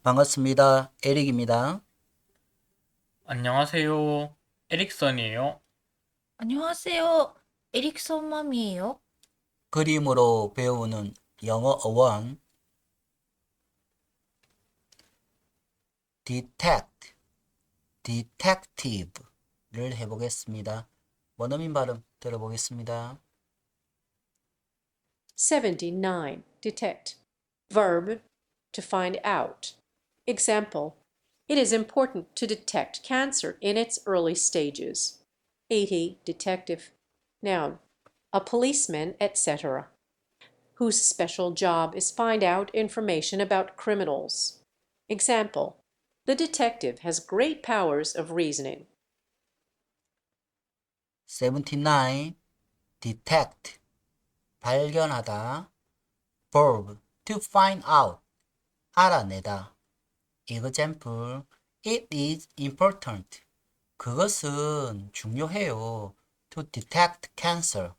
반갑습니다. 에릭입니다. 안녕하세요. 에릭선이에요. 안녕하세요. 에릭선 맘이에요. 그림으로 배우는 영어 어원 detect, detective를 해보겠습니다. 원어민 발음 들어보겠습니다. 79. Detect. Verb, to find out. Example, it is important to detect cancer in its early stages. 80. Detective. Noun, a policeman, etc., whose special job is find out information about criminals. Example, the detective has great powers of reasoning. 79. detect, 발견하다. verb, to find out, 알아내다. example, it is important. 그것은 중요해요. to detect cancer.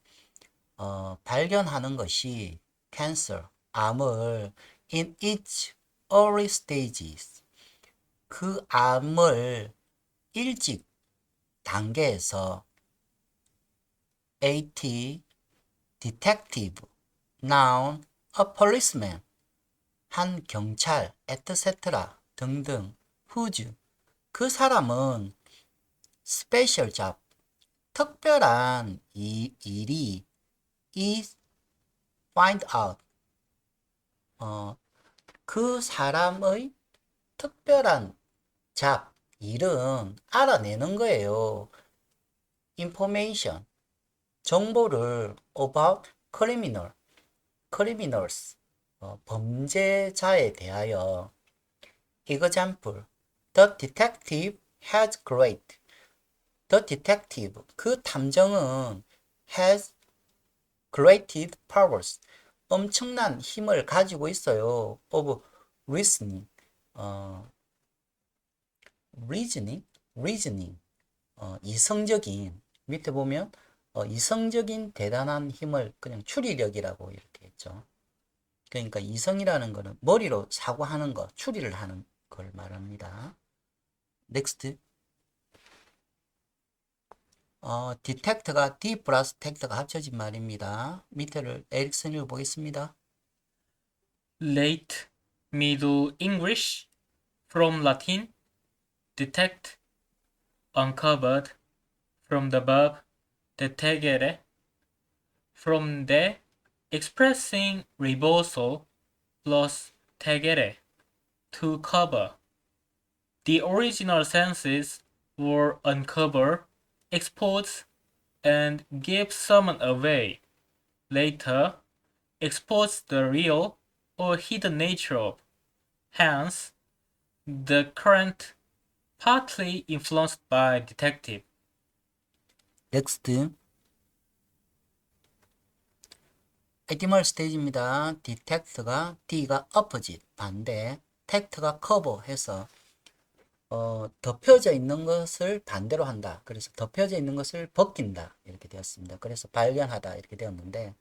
발견하는 것이 cancer, 암을 in its early stages. 그 암을 일찍 단계에서 AT, detective, noun, a policeman, 한 경찰, etc. 등등, whose, 그 사람은 special job, 특별한 일이 is find out, 그 사람의 특별한 잡, 일은 알아내는 거예요. information, 정보를 about criminals, 범죄자에 대하여. example, the detective has great, the detective, 그 탐정은 has great powers, 엄청난 힘을 가지고 있어요. of reasoning, 어, reasoning, 이성적인, 밑에 보면 이성적인 대단한 힘을 그냥 추리력이라고 이렇게 했죠. 그러니까 이성이라는 거는 머리로 사고하는 거, 추리를 하는 걸 말합니다. next. detect가 D 플러스 tect가 합쳐진 말입니다. 밑에를 에릭슨 읽어보겠습니다. Late Middle English from Latin detect, uncovered from the verb detegere, from the expressing reversal plus tegere, to cover. The original senses were uncover, expose, and give someone away. Later, expose the real or hidden nature of. Hence, the current partly influenced by detective. next. 에티멀 스테이지입니다. detect가 D가 opposite, 반대, tect가 cover 해서 덮여져 있는 것을 반대로 한다. 그래서 덮여져 있는 것을 벗긴다. 이렇게 되었습니다. 그래서 발견하다 이렇게 되었는데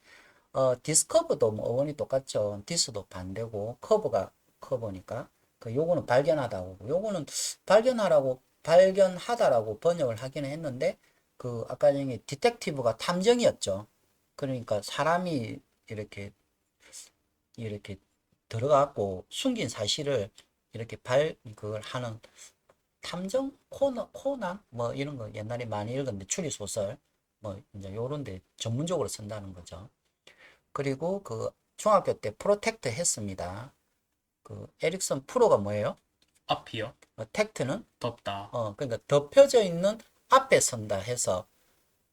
discover도 뭐 어원이 똑같죠. dis도 반대고 cover가 cover니까 그 요거는 발견하다고 요거는 발견하라고 발견하다라고 번역을 하기는 했는데 그 아까 전에 디텍티브가 탐정이었죠. 그러니까 사람이 이렇게 들어가고 숨긴 사실을 이렇게 그걸 하는 탐정 코난 뭐 이런 거 옛날에 많이 읽었는데 추리 소설 뭐 이제 요런데 전문적으로 쓴다는 거죠. 그리고 그 중학교 때 프로텍트 했습니다. 그 에릭슨 프로가 뭐예요? 앞이요. 텍트는 덥다. 그러니까 덮여져 있는 앞에 선다 해서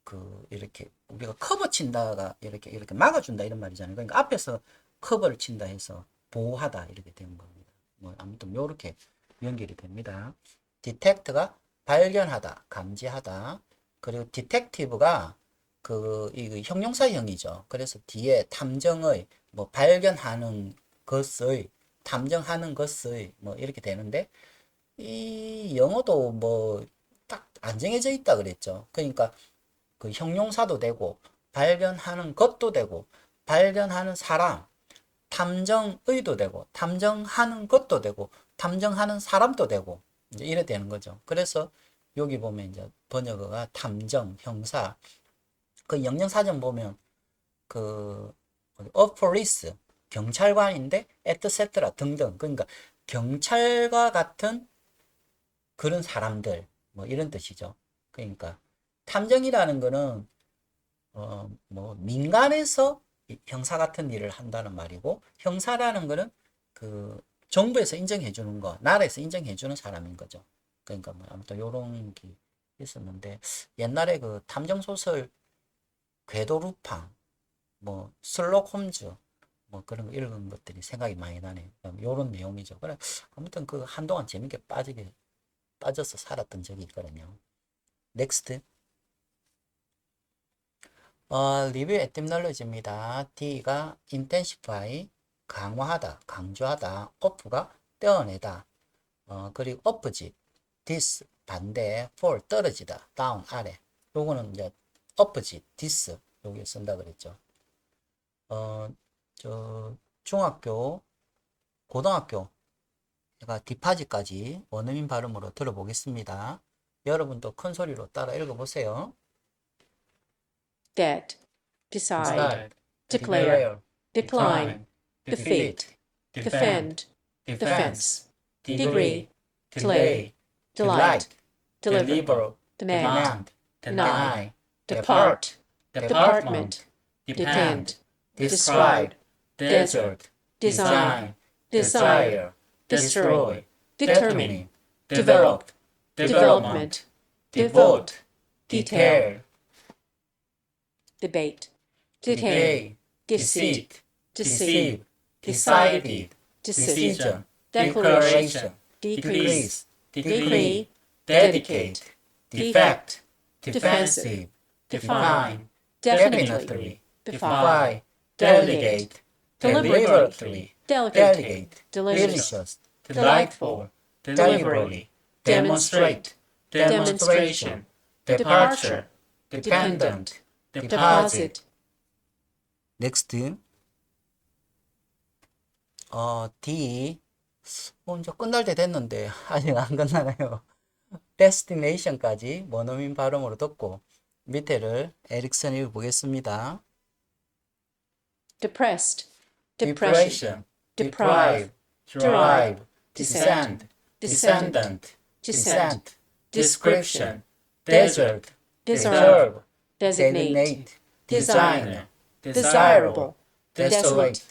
그 이렇게 우리가 커버 친다가 이렇게 막아준다 이런 말이잖아요. 그러니까 앞에서 커버를 친다 해서 보호하다 이렇게 되는 겁니다. 뭐 아무튼 요렇게 연결이 됩니다. 디텍트가 발견하다, 감지하다. 그리고 디텍티브가 이 형용사형이죠. 그래서 뒤에 탐정의 뭐 발견하는 것의 탐정하는 것의 뭐 이렇게 되는데 이 영어도 뭐 딱 안 정해져 있다 그랬죠. 그러니까 그 형용사도 되고 발견하는 것도 되고 발견하는 사람 탐정의도 되고 탐정하는 것도 되고 탐정하는 사람도 되고 이제 이래 되는 거죠. 그래서 여기 보면 이제 번역어가 탐정, 형사. 그 영영사전 보면 그 of police 경찰관인데 etc 등등. 그러니까 경찰과 같은 그런 사람들 뭐 이런 뜻이죠. 그러니까 탐정이라는 거는 뭐 민간에서 형사 같은 일을 한다는 말이고, 형사라는 거는 그 정부에서 인정해 주는 거, 나라에서 인정해 주는 사람인 거죠. 그러니까 뭐 아무튼 요런 게 있었는데, 옛날에 그 탐정 소설 궤도 루팡, 뭐 슬록 홈즈 뭐 그런 거 읽은 것들이 생각이 많이 나네요. 요런 내용이죠. 그래 아무튼 그 한동안 재밌게 빠져서 살았던 적이 있거든요. 넥스트. 리뷰 에티몰로지입니다. D가 intensify, 강화하다, 강조하다, off가 떼어내다, 그리고 opposite, this, 반대, fall, 떨어지다, down, 아래. 요거는 이제 opposite, this, 여기 쓴다 그랬죠. 중학교, 고등학교, 제가 디파지까지 원어민 발음으로 들어보겠습니다. 여러분도 큰 소리로 따라 읽어보세요. dead, decide, decide, declare, decline, defeat, defend, defense, degree, delay, delight, deliver, deliver, demand, deny, depart, department, depend, describe, desert, design, desire, destroy, determine, develop, development, devote, detail, debate, detain, deceit, deceive, decided, decision, declaration, decrease, decree, dedicate, defect, defensive, define, definitely, defy, delegate, deliberately, delicate, delicious, delicious, delightful, deliberately, demonstrate, demonstration, departure, dependent, deposit. Next. D. 이제 끝날 때 됐는데 아직 안 끝나네요. destination까지 원어민 발음으로 듣고 밑에를 에릭슨 읽어보겠습니다. depressed, depression, deprive, drive, descend, descendant, descent, description, desert, deserve, designate, designer, desirable, desolate,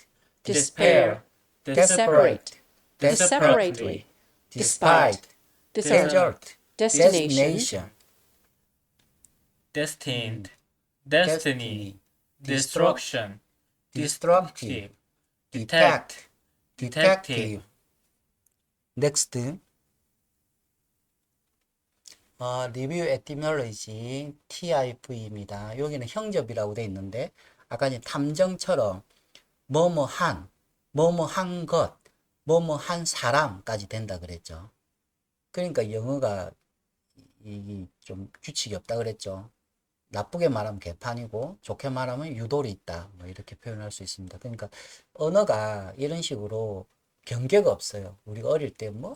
despair, separate, separately, despite, desert, destination, destined, destiny, destruction, destructive, detect, detective. Next. 리뷰 에티몰로지 TIV입니다. 여기는 형접이라고 되어 있는데 아까 이제 탐정처럼 뭐뭐한, 뭐뭐한 것, 뭐뭐한 사람까지 된다 그랬죠. 그러니까 영어가 좀 규칙이 없다 그랬죠. 나쁘게 말하면 개판이고 좋게 말하면 유도리 있다, 뭐 이렇게 표현할 수 있습니다. 그러니까 언어가 이런 식으로 경계가 없어요. 우리가 어릴 때 뭐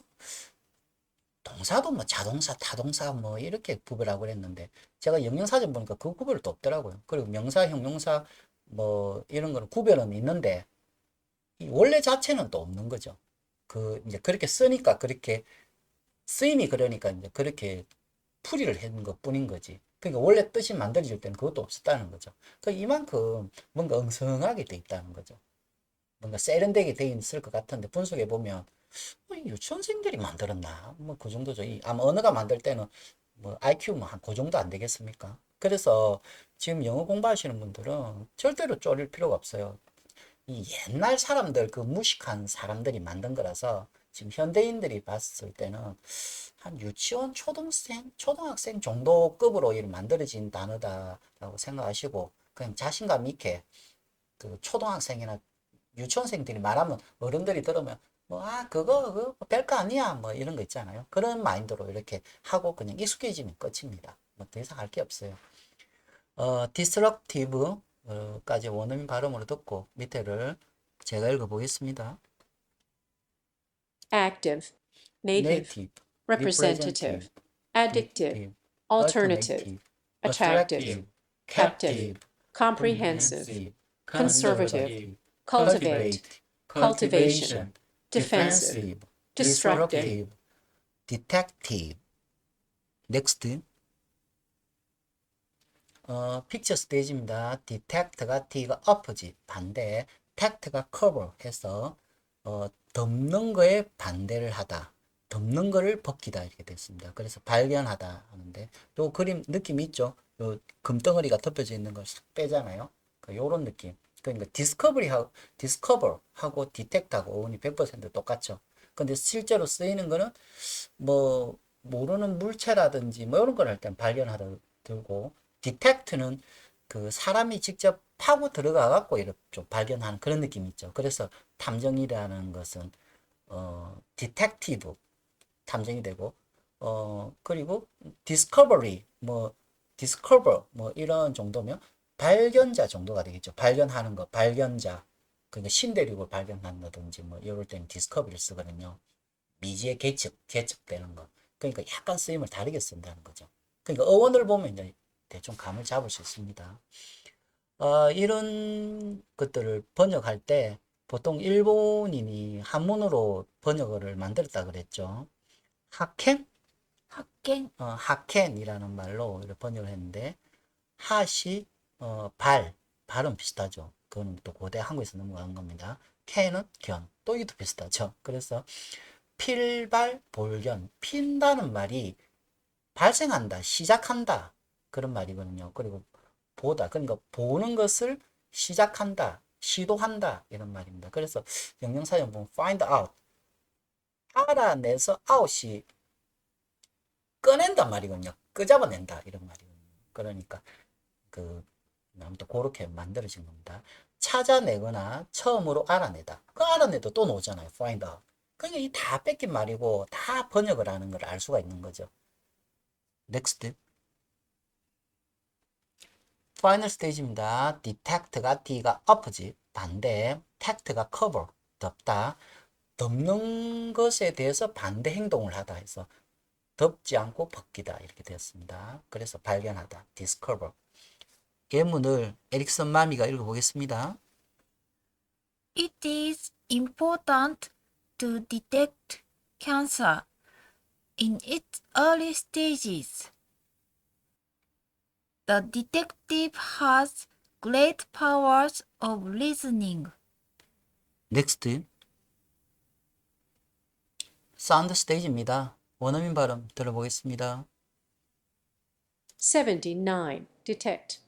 동사도 뭐 자동사, 타동사 뭐 이렇게 구별하고 그랬는데 제가 영영사전 보니까 그 구별도 없더라고요. 그리고 명사, 형용사 뭐 이런 거는 구별은 있는데 이 원래 자체는 또 없는 거죠. 이제 그렇게 쓰니까 그렇게 쓰임이 그러니까 이제 그렇게 풀이를 했는 것 뿐인 거지. 그러니까 원래 뜻이 만들어질 때는 그것도 없었다는 거죠. 이만큼 뭔가 엉성하게 돼 있다는 거죠. 뭔가 세련되게 돼 있을 것 같은데 분석해 보면 유치원생들이 만들었나? 뭐 그 정도죠. 아마 언어가 만들 때는 뭐 IQ 뭐 한 그 정도 안 되겠습니까? 그래서 지금 영어 공부하시는 분들은 절대로 쫄릴 필요가 없어요. 이 옛날 사람들 그 무식한 사람들이 만든 거라서 지금 현대인들이 봤을 때는 한 유치원 초등학생 정도 급으로 만들어진 단어다라고 생각하시고 그냥 자신감 있게 그 초등학생이나 유치원생들이 말하면 어른들이 들으면 그거 별거 아니야 뭐 이런 거 있잖아요. 그런 마인드로 이렇게 하고 그냥 익숙해지면 끝입니다. 뭐 더 이상 할 게 없어요. disruptive 까지 원어민 발음으로 듣고 밑에를 제가 읽어보겠습니다. active, native, representative, addictive, alternative, attractive, captive, comprehensive, conservative, cultivate, cultivation, defensive, destructive. detective. next. 픽처 스테이지입니다. detect가 T가 opposite, 반대, tact가 cover 해서 덮는 거에 반대를 하다. 덮는 거를 벗기다 이렇게 됐습니다. 그래서 발견하다 하는데 요 그림 느낌 있죠? 요 금덩어리가 덮여져 있는 걸 싹 빼잖아요. 요런 느낌. 그러니까 discover하고 detect하고 어원이 100% 똑같죠. 근데 실제로 쓰이는 거는 뭐 모르는 물체라든지 뭐 이런 걸 할 땐 발견하다 들고 detect는 그 사람이 직접 파고 들어가 갖고 이렇게 좀 발견하는 그런 느낌이 있죠. 그래서 탐정이라는 것은 detective 탐정이 되고 그리고 discovery 뭐 discover 뭐 이런 정도면 발견자 정도가 되겠죠. 발견하는 거 발견자 그러니까 신대륙을 발견한다든지 뭐 이럴 때는 discovery를 쓰거든요. 미지의 개척되는 거. 그러니까 약간 쓰임을 다르게 쓴다는 거죠. 그러니까 어원을 보면 이제 대충 감을 잡을 수 있습니다. 이런 것들을 번역할 때 보통 일본인이 한문으로 번역어를 만들었다 그랬죠. 하켄? 학견, 하켄이라는 말로 이렇게 번역을 했는데 핫이 발음 비슷하죠. 그건 또 고대 한국에서 넘어간 겁니다. 캔은 견, 또 이것도 비슷하죠. 그래서 필발 볼견, 핀다는 말이 발생한다, 시작한다 그런 말이거든요. 그리고 보다, 그러니까 보는 것을 시작한다, 시도한다 이런 말입니다. 그래서 영영사전 보면 find out, 알아내서 out이 꺼낸단 말이거든요. 끄잡아낸다 이런 말이거든요. 그러니까 그 아무튼 그렇게 만들어진 겁니다. 찾아내거나 처음으로 알아내다. 그 알아내도 또 나오잖아요. find out. 그러니까 이 다 뺏긴 말이고 다 번역을 하는 걸 알 수가 있는 거죠. next. 파이널 스테이지입니다. detect가 T가 opposite, 반대, tact가 cover, 덮다. 덮는 것에 대해서 반대 행동을 하다 해서 덮지 않고 벗기다 이렇게 되었습니다. 그래서 발견하다, discover. 예문을 에릭슨 마미가 읽어보겠습니다. It is important to detect cancer in its early stages. The detective has great powers of reasoning. next. 사운드 스테이지입니다. 원어민 발음 들어보겠습니다. 79. Detect.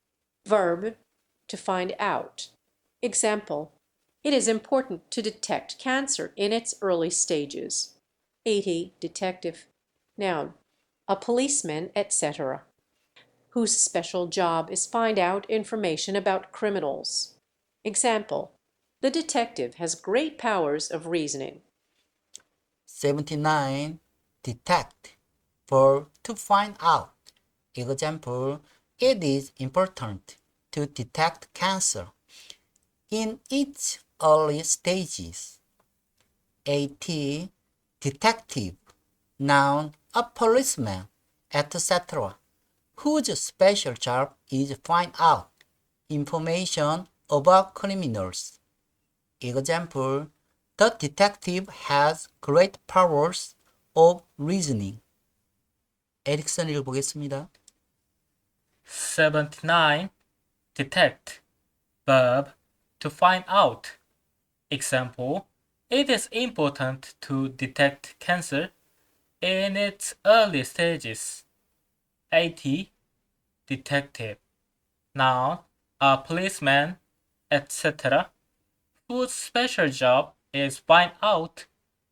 Verb, to find out. Example, it is important to detect cancer in its early stages. 80. Detective. Noun, a policeman, etc., whose special job is find out information about criminals. Example, the detective has great powers of reasoning. 79. detect. verb to find out. Example, it is important to detect cancer in its early stages. 80. detective. Noun, a policeman, etc., whose special job is find out information about criminals. Example, the detective has great powers of reasoning. 에릭슨 읽어보겠습니다. 79. Detect. Verb, to find out. Example, it is important to detect cancer in its early stages. 80. Detective. Noun, a policeman, etc., whose special job is find out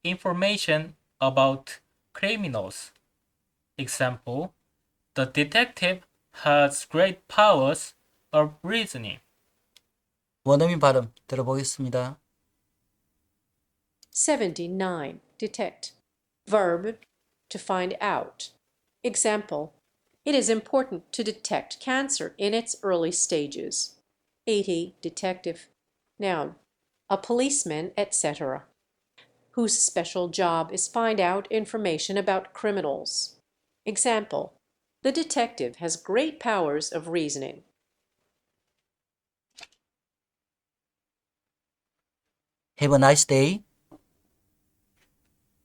information about criminals. Example, the detective has great powers of reasoning. 원어민 발음 들어보겠습니다. 79. Detect. Verb, to find out. Example, it is important to detect cancer in its early stages. 80. Detective. Noun, a policeman, etc., whose special job is find out information about criminals. Example, the detective has great powers of reasoning. Have a nice day.